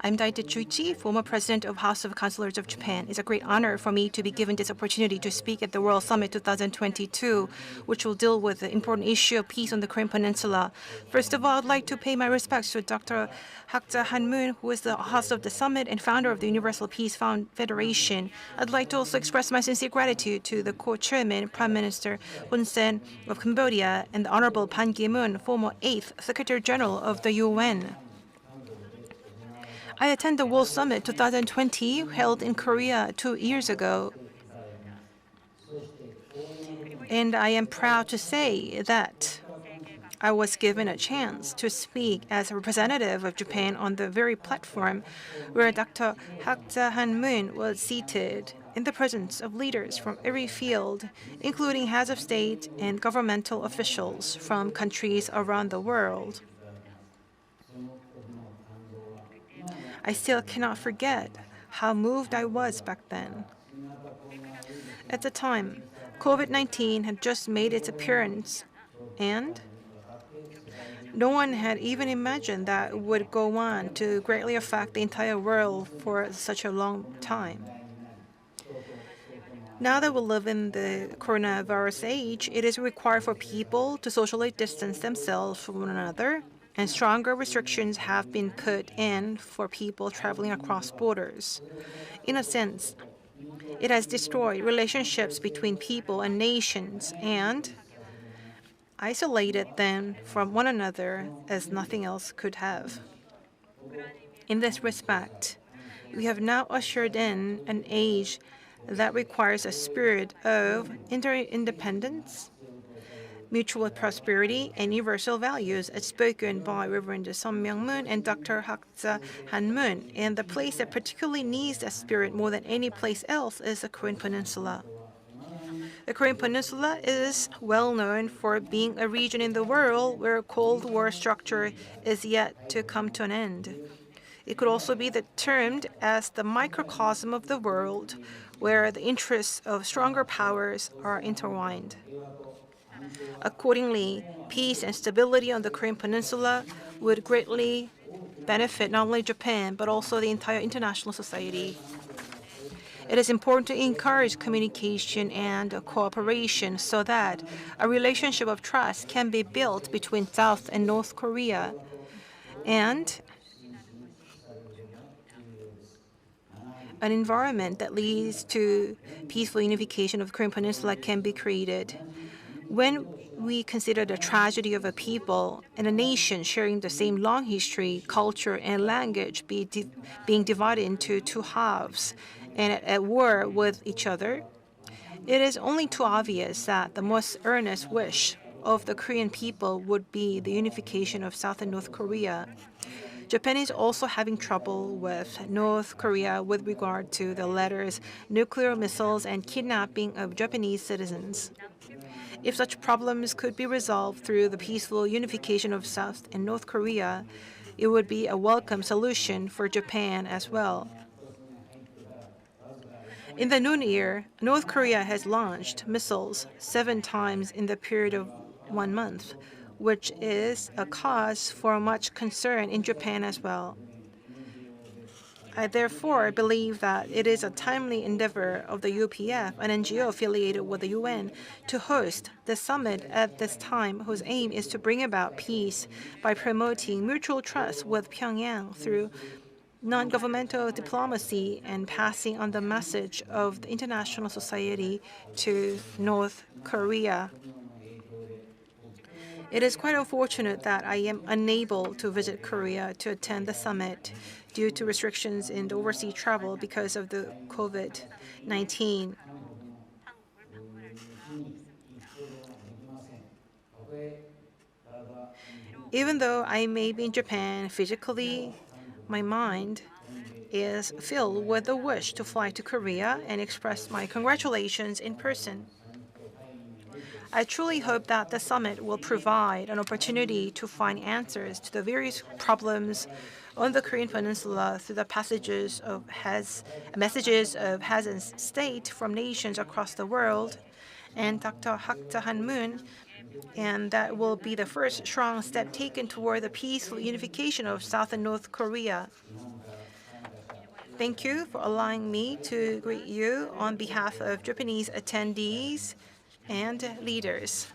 I'm Daichi Chuichi, former president of House of Councilors of Japan. It's a great honor for me to be given this opportunity to speak at the World Summit 2022, which will deal with the important issue of peace on the Korean Peninsula. First of all, I'd like to pay my respects to Dr. Hakja Han-moon, who is the host of the summit and founder of the Universal Peace Federation. I'd like to also express my sincere gratitude to the co-chairman, Prime Minister Hun Sen of Cambodia, and the Honorable Ban Ki-moon, former 8th Secretary General of the UN. I attended the World Summit 2020 held in Korea 2 years ago. And I am proud to say that I was given a chance to speak as a representative of Japan on the very platform where Dr. Hakja Han-moon was seated in the presence of leaders from every field, including heads of state and governmental officials from countries around the world. I still cannot forget how moved I was back then. At the time, COVID-19 had just made its appearance, and no one had even imagined that it would go on to greatly affect the entire world for such a long time. Now that we live in the coronavirus age, it is required for people to socially distance themselves from one another, and stronger restrictions have been put in for people traveling across borders. In a sense, it has destroyed relationships between people and nations and isolated them from one another as nothing else could have. In this respect, we have now ushered in an age that requires a spirit of interdependence, mutual prosperity, and universal values, as spoken by Reverend Sun Myung-moon and Dr. Hakja Han-moon. And the place that particularly needs that spirit more than any place else is the Korean Peninsula. The Korean Peninsula is well known for being a region in the world where a Cold War structure is yet to come to an end. It could also be termed as the microcosm of the world, where the interests of stronger powers are intertwined. Accordingly, peace and stability on the Korean Peninsula would greatly benefit not only Japan, but also the entire international society. It is important to encourage communication and cooperation so that a relationship of trust can be built between South and North Korea, and an environment that leads to peaceful unification of the Korean Peninsula can be created. When we consider the tragedy of a people and a nation sharing the same long history, culture, and language being divided into two halves and at war with each other, it is only too obvious that the most earnest wish of the Korean people would be the unification of South and North Korea. Japan is also having trouble with North Korea with regard to the latter's nuclear missiles and kidnapping of Japanese citizens. If such problems could be resolved through the peaceful unification of South and North Korea, it would be a welcome solution for Japan as well. In the New Year, North Korea has launched missiles 7 times in the period of 1 month, which is a cause for much concern in Japan as well. I therefore believe that it is a timely endeavor of the UPF, an NGO affiliated with the UN, to host the summit at this time, whose aim is to bring about peace by promoting mutual trust with Pyongyang through non-governmental diplomacy and passing on the message of the international society to North Korea. It is quite unfortunate that I am unable to visit Korea to attend the summit due to restrictions in overseas travel because of the COVID-19. Even though I may be in Japan physically, my mind is filled with the wish to fly to Korea and express my congratulations in person. I truly hope that the summit will provide an opportunity to find answers to the various problems on the Korean Peninsula through the messages of heads of state from nations across the world, and Dr. Hak Ja-han-moon, and that will be the first strong step taken toward the peaceful unification of South and North Korea. Thank you for allowing me to greet you on behalf of Japanese attendees and leaders.